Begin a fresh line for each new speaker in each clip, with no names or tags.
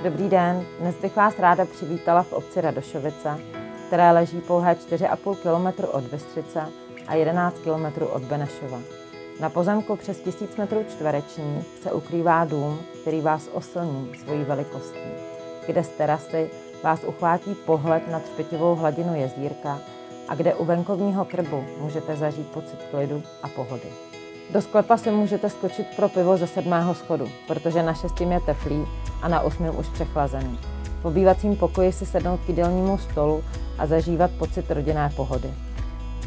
Dobrý den, dnes bych vás ráda přivítala v obci Radošovice, které leží pouhé 4,5 km od Bystřice a 11 km od Benešova. Na pozemku přes 1000 m2 se ukrývá dům, který vás oslní svojí velikostí, kde z terasy vás uchvátí pohled na třpitivou hladinu jezírka a kde u venkovního krbu můžete zažít pocit klidu a pohody. Do sklepa si můžete skočit pro pivo ze 7. schodu, protože na 6. je teplý a na 8. už přechlazený. V obývacím pokoji si sednout k jídelnímu stolu a zažívat pocit rodinné pohody.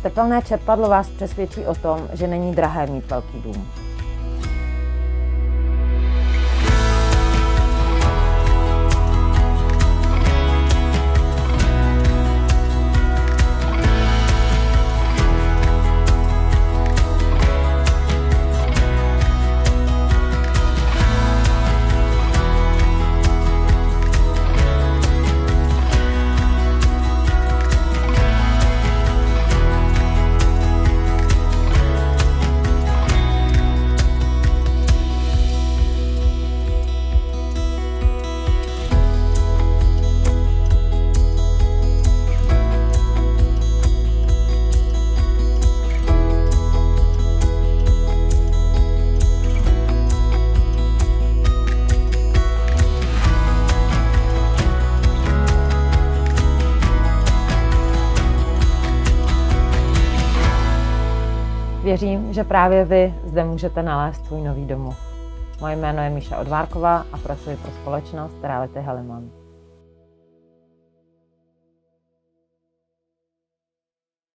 Tepelné čerpadlo vás přesvědčí o tom, že není drahé mít velký dům. Věřím, že právě vy zde můžete nalézt svůj nový domov. Moje jméno je Míša Odvárková a pracuji pro společnost Reality Heliman.